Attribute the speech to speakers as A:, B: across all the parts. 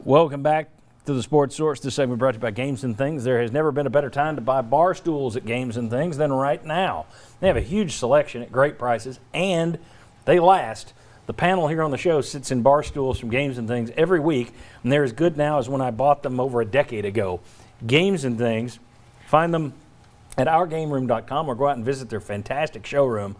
A: Welcome back to the Sports Source. This segment brought to you by Games and Things. There has never been a better time to buy bar stools at Games and Things than right now. They have a huge selection at great prices, and they last. The panel here on the show sits in bar stools from Games and Things every week, and they're as good now as when I bought them over a decade ago. Games and Things, find them at OurGameRoom.com or go out and visit their fantastic showroom,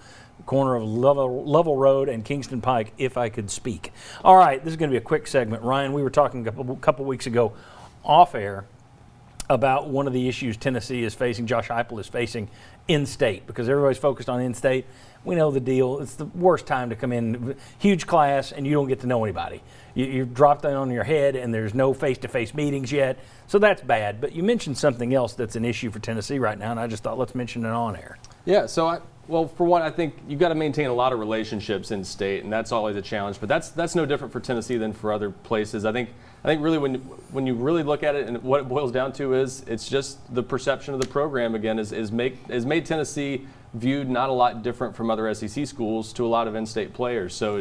A: corner of Lovell Road and Kingston Pike, if I could speak. All right, this is going to be a quick segment. Ryan, we were talking a couple weeks ago off air about one of the issues Tennessee is facing, Josh Heupel is facing in-state, because everybody's focused on in-state. We know the deal. It's the worst time to come in. Huge class, and you don't get to know anybody. You're dropped on your head, and there's no face-to-face meetings yet. So that's bad. But you mentioned something else that's an issue for Tennessee right now, and I just thought let's mention it on air.
B: Yeah, so well, for one, I think you've got to maintain a lot of relationships in state, and that's always a challenge. But that's no different for Tennessee than for other places. I think really when you really look at it, and what it boils down to is it's just the perception of the program again is made Tennessee viewed not a lot different from other SEC schools to a lot of in-state players. So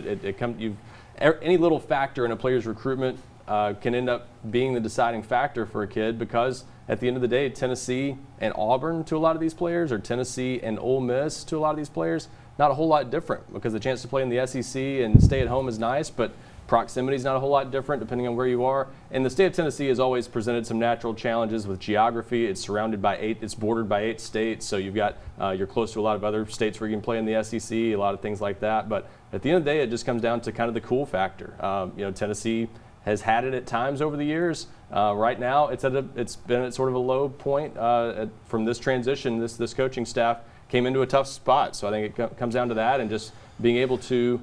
B: any little factor in a player's recruitment can end up being the deciding factor for a kid, because at the end of the day, Tennessee and Auburn to a lot of these players, or Tennessee and Ole Miss to a lot of these players, not a whole lot different, because the chance to play in the SEC and stay at home is nice, but proximity is not a whole lot different depending on where you are. And the state of Tennessee has always presented some natural challenges with geography. It's bordered by 8 states, so you're close to a lot of other states where you can play in the SEC, a lot of things like that. But at the end of the day, it just comes down to kind of the cool factor. Tennessee has had it at times over the years. Right now, it's been at sort of a low point from this transition. This coaching staff came into a tough spot, so I think it comes down to that, and just being able to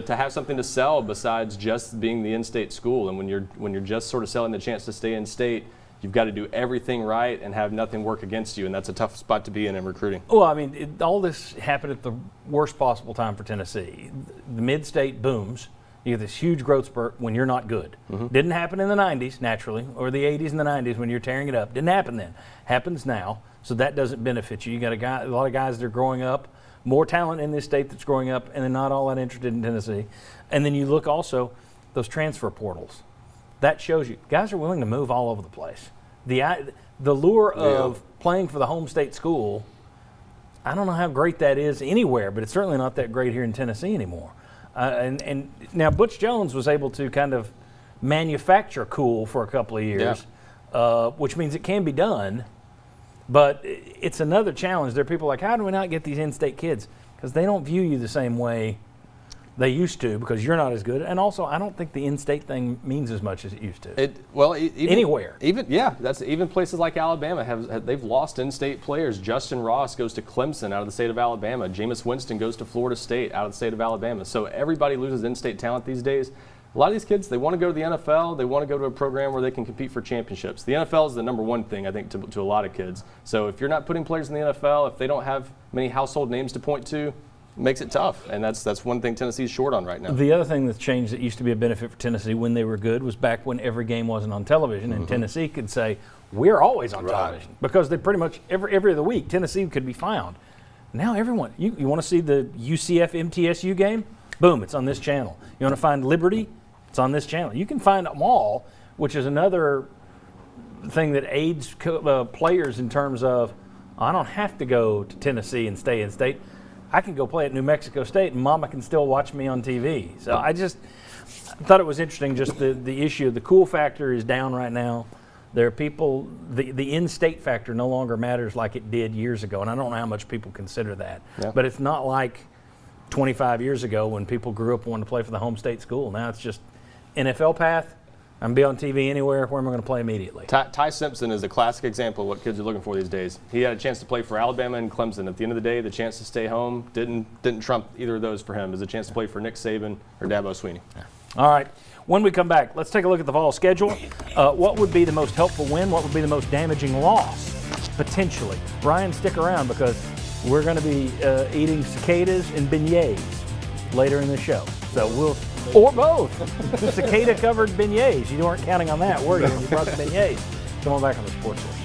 B: have something to sell besides just being the in-state school. And when you're just sort of selling the chance to stay in-state, you've got to do everything right and have nothing work against you, and that's a tough spot to be in recruiting.
A: Well, I mean, all this happened at the worst possible time for Tennessee. The mid-state booms. You get this huge growth spurt when you're not good. Mm-hmm. Didn't happen in the 90s, naturally, or the 80s and the 90s when you're tearing it up. Didn't happen then. Happens now, so that doesn't benefit you. You got a lot of guys that are growing up, more talent in this state that's growing up, and they're not all that interested in Tennessee. And then you look also, those transfer portals. That shows you, guys are willing to move all over the place. The lure of playing for the home state school, I don't know how great that is anywhere, but it's certainly not that great here in Tennessee anymore. And now Butch Jones was able to kind of manufacture cool for a couple of years, which means it can be done. But it's another challenge. There are people like, how do we not get these in-state kids? Because they don't view you the same way they used to, because you're not as good. And also, I don't think the in-state thing means as much as it used to. Anywhere.
B: Even places like Alabama they've lost in-state players. Justin Ross goes to Clemson out of the state of Alabama. Jameis Winston goes to Florida State out of the state of Alabama. So everybody loses in-state talent these days. A lot of these kids, they want to go to the NFL. They want to go to a program where they can compete for championships. The NFL is the number one thing, I think, to a lot of kids. So if you're not putting players in the NFL, if they don't have many household names to point to, it makes it tough. And that's one thing Tennessee's short on right now.
A: The other thing that's changed that used to be a benefit for Tennessee when they were good was back when every game wasn't on television, and Tennessee could say, we're always on television. Because they pretty much every other week, Tennessee could be found. Now everyone, you want to see the UCF-MTSU game? Boom, it's on this channel. You want to find Liberty? It's on this channel. You can find them all, which is another thing that aids players in terms of, I don't have to go to Tennessee and stay in state. I can go play at New Mexico State, and Mama can still watch me on TV. So I thought it was interesting, just the issue. The cool factor is down right now. There are people, the in-state factor no longer matters like it did years ago, and I don't know how much people consider that. Yeah. But it's not like 25 years ago when people grew up wanting to play for the home state school. Now it's just NFL path, I'm be on TV anywhere. Where am I going to play immediately?
B: Ty Simpson is a classic example of what kids are looking for these days. He had a chance to play for Alabama and Clemson. At the end of the day, the chance to stay home didn't trump either of those for him. It was a chance to play for Nick Saban or Dabo Swinney.
A: Yeah. All right. When we come back, let's take a look at the fall schedule. What would be the most helpful win? What would be the most damaging loss, potentially? Ryan, stick around, because we're going to be eating cicadas and beignets later in the show. So or both. Cicada-covered beignets. You weren't counting on that, were you? You brought the beignets. Come on back on the Sports Source.